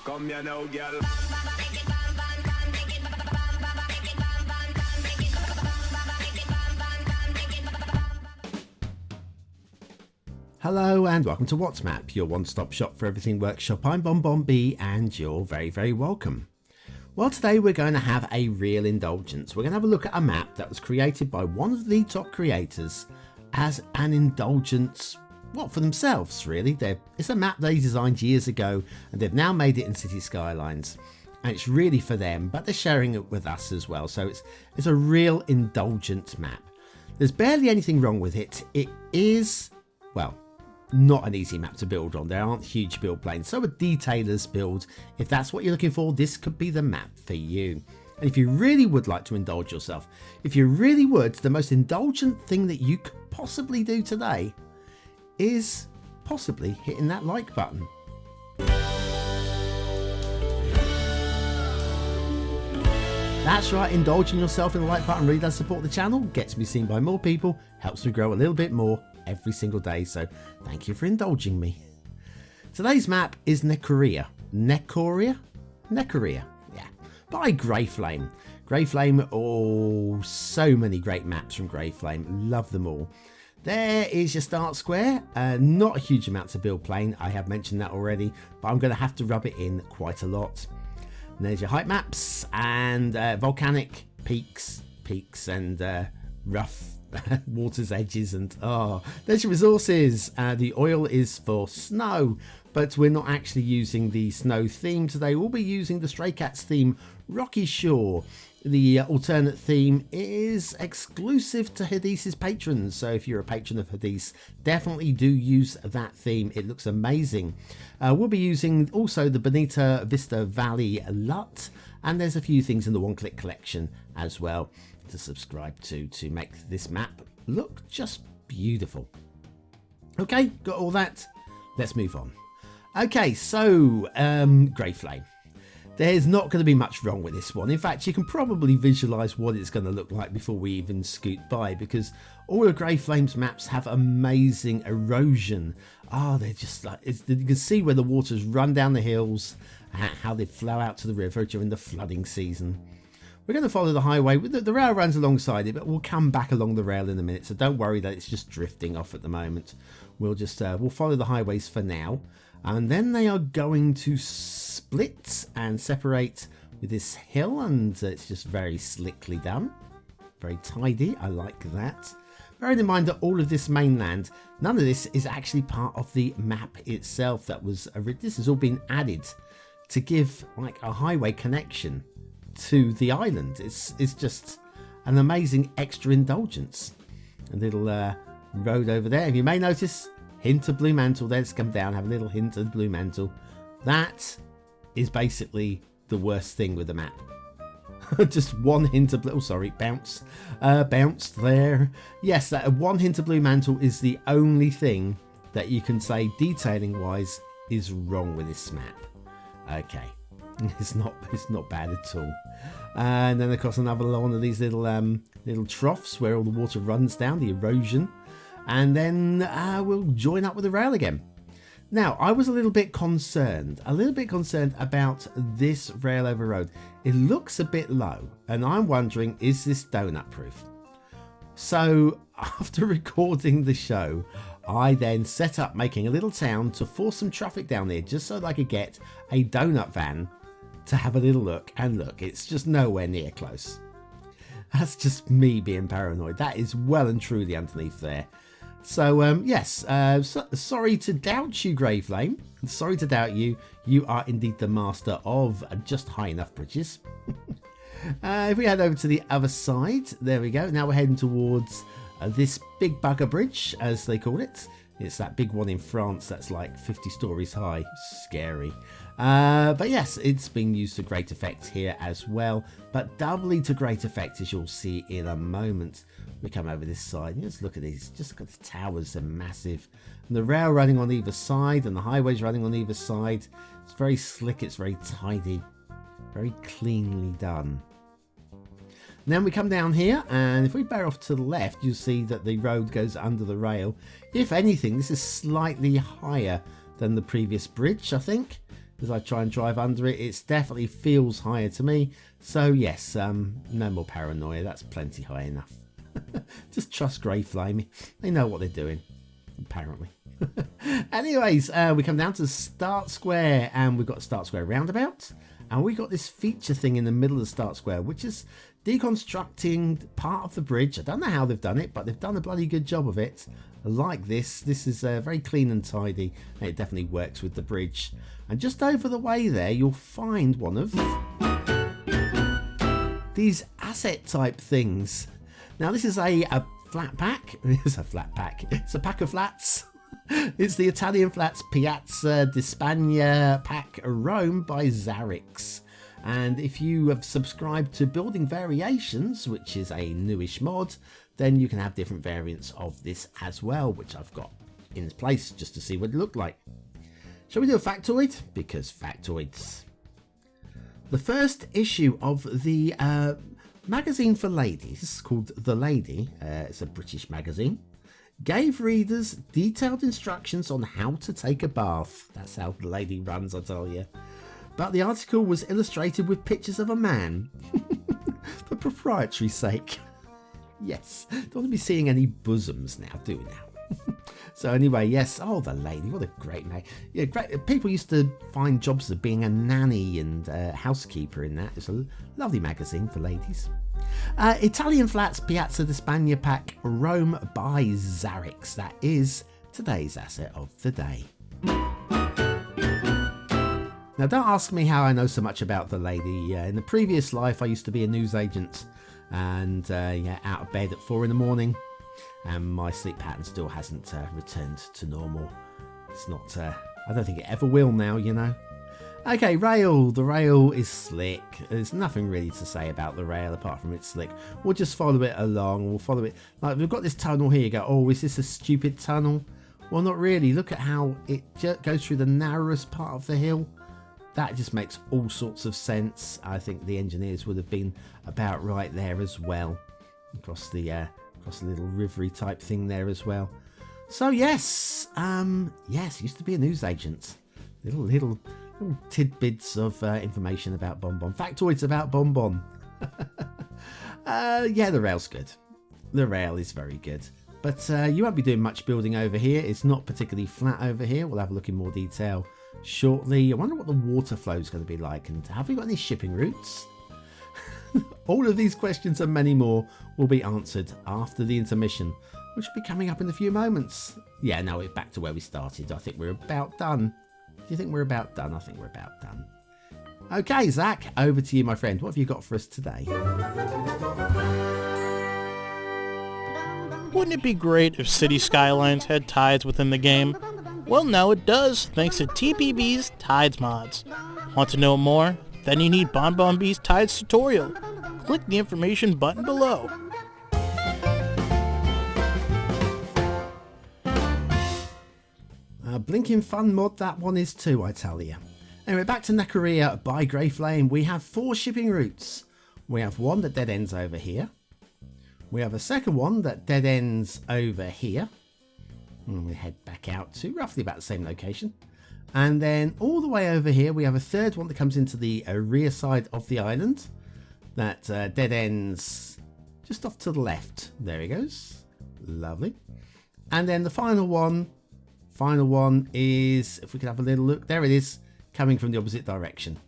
Come here now, girl. Hello and welcome to What's Map, your one-stop shop for everything workshop. I'm BonBonB and you're very, very welcome. Well, today we're going to have a real indulgence. We're going to have a look at a map that was created by one of the top creators as an indulgence, well, for themselves really. It's a map they designed years ago and they've now made it in Cities Skylines. And it's really for them, but they're sharing it with us as well. So it's a real indulgent map. There's barely anything wrong with it. It is, well, not an easy map to build on. There aren't huge build planes, so a detailer's build, if that's what you're looking for, this could be the map for you. And if you really would like to indulge yourself, if you really would, the most indulgent thing that you could possibly do today is possibly hitting that like button. That's right, indulging yourself in the like button really does support the channel, gets me seen by more people, helps me grow a little bit more every single day, so thank you for indulging me. Today's map is Necorea, yeah, by greyflame. Greyflame, oh, so many great maps from greyflame, love them all. There is your start square, not a huge amount to build plane, I have mentioned that already, but I'm going to have to rub it in quite a lot. And there's your height maps and volcanic peaks and rough water's edges, and there's your resources. The oil is for snow, but we're not actually using the snow theme today. We'll be using the Stray Cats theme, Rocky Shore. The alternate theme is exclusive to Hadith's patrons, so if you're a patron of Hadith, definitely do use that theme. It looks amazing. We'll be using also the Bonita Vista Valley LUT, and there's a few things in the one-click collection as well to subscribe to make this map look just beautiful. Okay, got all that, let's move on. Okay, so greyflame. There's not going to be much wrong with this one. In fact, you can probably visualize what it's going to look like before we even scoot by, because all of greyflame's maps have amazing erosion. They're just like, you can see where the waters run down the hills, how they flow out to the river during the flooding season. We're going to follow the highway. The rail runs alongside it, but we'll come back along the rail in a minute, so don't worry that it's just drifting off at the moment. We'll just we'll follow the highways for now, and then they are going to split and separate with this hill, and it's just very slickly done, very tidy. I like that. Bearing in mind that all of this mainland, none of this is actually part of the map itself. This has all been added to give like a highway connection to the island. It's just an amazing extra indulgence. A little road over there. If you may notice, hint of blue mantle there. Let's come down, have a little hint of blue mantle. That is basically the worst thing with the map. Just one hint of blue. Oh, sorry, bounced there. Yes, that one hint of blue mantle is the only thing that you can say detailing wise is wrong with this map. Okay. It's not bad at all. And then across another one of these little troughs where all the water runs down, the erosion, and then we'll join up with the rail again. Now, I was a little bit concerned about this rail over road. It looks a bit low, and I'm wondering, is this donut proof? So after recording the show, I then set up making a little town to force some traffic down there, just so that I could get a donut van to have a little look, and look, it's just nowhere near close. That's just me being paranoid. That is well and truly underneath there. So yes, sorry to doubt you, greyflame. Sorry to doubt you. You are indeed the master of just high enough bridges. If we head over to the other side, there we go. Now we're heading towards this big bugger bridge, as they call it. It's that big one in France that's like 50 stories high. Scary. But yes, it's being used to great effect here as well, but doubly to great effect, as you'll see in a moment. We come over this side and just look at these, just got the towers, are massive, and the rail running on either side and the highways running on either side. It's very slick, it's very tidy, very cleanly done. And then we come down here, and if we bear off to the left, you'll see that the road goes under the rail. If anything, this is slightly higher than the previous bridge, I think. as I try and drive under it. It definitely feels higher to me. So yes, no more paranoia. That's plenty high enough. Just trust greyflame. They know what they're doing, apparently. Anyways, we come down to Start Square, and we've got Start Square roundabout, and we got this feature thing in the middle of the Start Square, which is deconstructing part of the bridge. I don't know how they've done it, but they've done a bloody good job of it. I like this. This is very clean and tidy, and it definitely works with the bridge. And just over the way there, you'll find one of these asset type things. Now, this is a flat pack. It's a flat pack. It's a pack of flats. It's the Italian Flats Piazza di Spagna pack Rome by Zarrix. And if you have subscribed to Building Variations, which is a newish mod, then you can have different variants of this as well, which I've got in place just to see what it looked like. Shall we do a factoid? Because factoids. The first issue of the magazine for ladies, called The Lady, it's a British magazine, gave readers detailed instructions on how to take a bath. That's how The Lady runs, I tell you. But the article was illustrated with pictures of a man. For propriety's sake. Yes, don't want to be seeing any bosoms now, do we now? So anyway, yes, oh, The Lady, what a great name. Yeah, great. People used to find jobs of being a nanny and housekeeper in that. It's a lovely magazine for ladies. Italian Flats Piazza di Spagna pack Rome by Zarrix. That is today's asset of the day. Now, don't ask me how I know so much about The Lady. In the previous life, I used to be a newsagent and out of bed at 4 in the morning. And my sleep pattern still hasn't returned to normal. It's not, I don't think it ever will now, you know. Okay, rail. The rail is slick. There's nothing really to say about the rail apart from it's slick. We'll just follow it along. We'll follow it. Like, we've got this tunnel here. You go, oh, is this a stupid tunnel? Well, not really. Look at how it goes through the narrowest part of the hill. That just makes all sorts of sense. I think the engineers would have been about right there as well. Across the little rivery type thing there as well. So yes, used to be a newsagent. Little tidbits of information about BonBonB. Factoids about BonBonB. Yeah, the rail's good. The rail is very good. But you won't be doing much building over here. It's not particularly flat over here. We'll have a look in more detail shortly. I wonder what the water flow is going to be like. And have we got any shipping routes? All of these questions and many more will be answered after the intermission, which will be coming up in a few moments. Yeah, now we're back to where we started. I think we're about done. Do you think we're about done? I think we're about done. Okay, Zach, over to you, my friend. What have you got for us today? Wouldn't it be great if Cities Skylines had tides within the game? Well, now it does, thanks to TPB's Tides mods. Want to know more? Then you need BonBonB's Tides tutorial. Click the information button below. A blinking fun mod that one is too, I tell you. Anyway, back to Necorea by greyflame. We have 4 shipping routes. We have one that dead ends over here. We have a second one that dead ends over here. And we head back out to roughly about the same location. And then all the way over here, we have a third one that comes into the rear side of the island. That dead ends just off to the left. There he goes. Lovely. And then the final one is, if we could have a little look, there it is, coming from the opposite direction.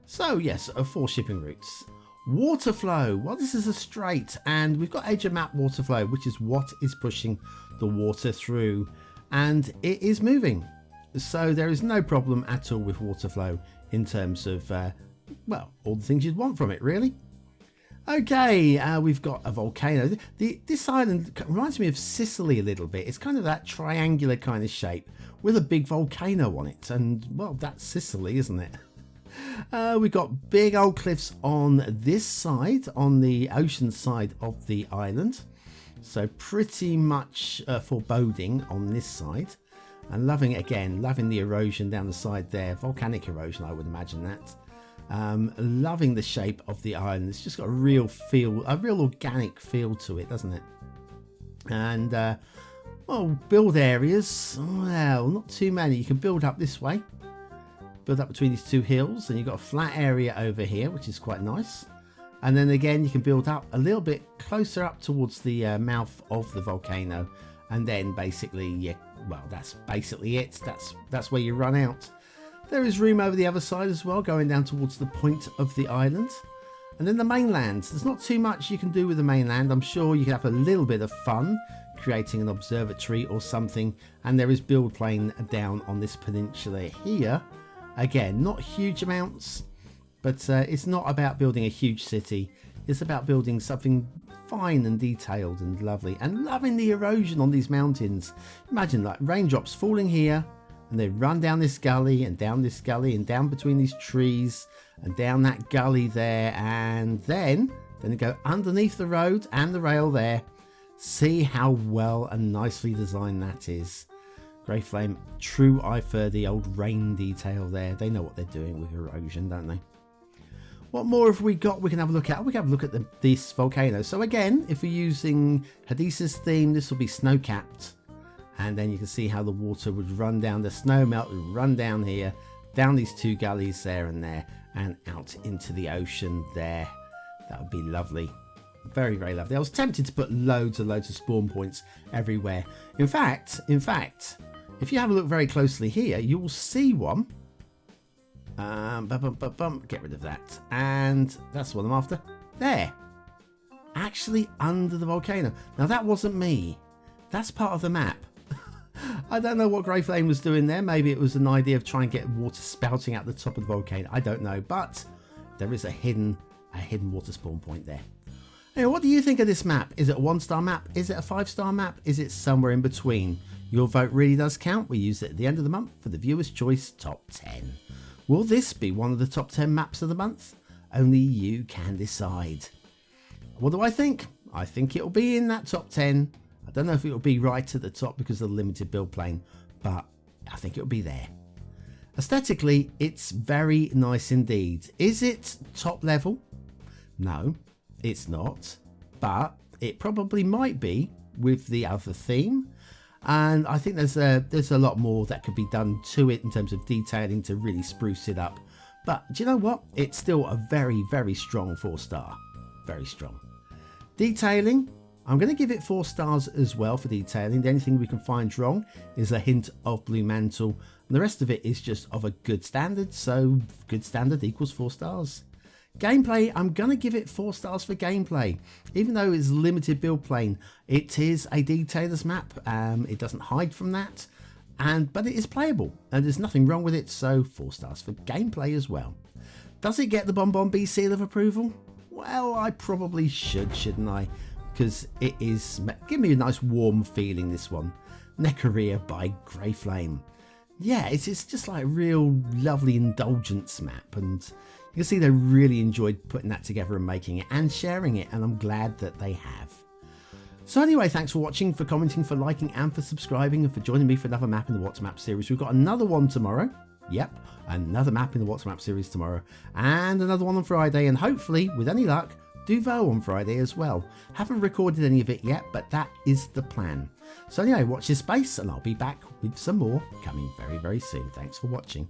So yes, 4 shipping routes. Water flow. Well, this is a straight, and we've got edge of map water flow, which is what is pushing the water through, and it is moving. So there is no problem at all with water flow in terms of, well, all the things you'd want from it, really. Okay, we've got a volcano. This island reminds me of Sicily a little bit. It's kind of that triangular kind of shape with a big volcano on it. And, well, that's Sicily, isn't it? We've got big old cliffs on this side, on the ocean side of the island. So pretty much foreboding on this side. And loving it again, loving the erosion down the side there. Volcanic erosion, I would imagine that. Loving the shape of the island. It's just got a real feel, a real organic feel to it, doesn't it? And, well, build areas. Well, not too many. You can build up this way. build up between these two hills, and you've got a flat area over here, which is quite nice. And then again, you can build up a little bit closer up towards the mouth of the volcano, and then basically, yeah, well, that's basically it. That's where you run out. There is room over the other side as well, going down towards the point of the island. And then the mainland. There's not too much you can do with the mainland. I'm sure you can have a little bit of fun creating an observatory or something. And there is build plane down on this peninsula here. Again, not huge amounts, but it's not about building a huge city. It's about building something fine and detailed and lovely, and loving the erosion on these mountains. Imagine like raindrops falling here, and they run down this gully and down this gully and down between these trees and down that gully there, and then they go underneath the road and the rail there. See how well and nicely designed that is. Greyflame, true eye for the old rain detail there. They know what they're doing with erosion, don't they? What more have we got we can have a look at? We can have a look at this volcano. So again, if we're using Hadisa's theme, this will be snow-capped. And then you can see how the water would run down, the snow melt would run down here, down these two gullies there and there, and out into the ocean there. That would be lovely. Very, very lovely. I was tempted to put loads and loads of spawn points everywhere. In fact, if you have a look very closely here, you will see one. Get rid of that. And that's what I'm after. There. Actually under the volcano. Now that wasn't me. That's part of the map. I don't know what Greyflame was doing there. Maybe it was an idea of trying to get water spouting out the top of the volcano. I don't know. But there is a hidden water spawn point there. Anyway, what do you think of this map? Is it a 1-star map? Is it a 5-star map? Is it somewhere in between? Your vote really does count. We use it at the end of the month for the Viewer's Choice Top 10. Will this be one of the top 10 maps of the month? Only you can decide. What do I think? I think it'll be in that top 10. I don't know if it'll be right at the top because of the limited build plane, but I think it'll be there. Aesthetically, it's very nice indeed. Is it top level? No, it's not, but it probably might be with the other theme. And I think there's a lot more that could be done to it in terms of detailing to really spruce it up. But do you know what? It's still a very, very strong 4-star. Very strong. Detailing, I'm going to give it 4 stars as well for detailing. The only thing we can find wrong is a hint of blue mantle. And the rest of it is just of a good standard. So good standard equals 4 stars. Gameplay, I'm going to give it 4 stars for gameplay. Even though it's limited build plane, it is a detailer's map. It doesn't hide from that, but it is playable and there's nothing wrong with it, so 4 stars for gameplay as well. Does it get the BonBonB seal of approval? Well, I probably should, shouldn't I? Because it is, give me a nice warm feeling, this one. Necorea by Greyflame. Yeah, it's just like a real lovely indulgence map, and you can see they really enjoyed putting that together and making it and sharing it, and I'm glad that they have. So anyway, thanks for watching, for commenting, for liking, and for subscribing, and for joining me for another map in the What's Map series. We've got another one tomorrow. Yep, another map in the What's Map series tomorrow, and another one on Friday, and hopefully, with any luck, Duvo on Friday as well. Haven't recorded any of it yet, but that is the plan. So anyway, watch this space, and I'll be back with some more coming very, very soon. Thanks for watching.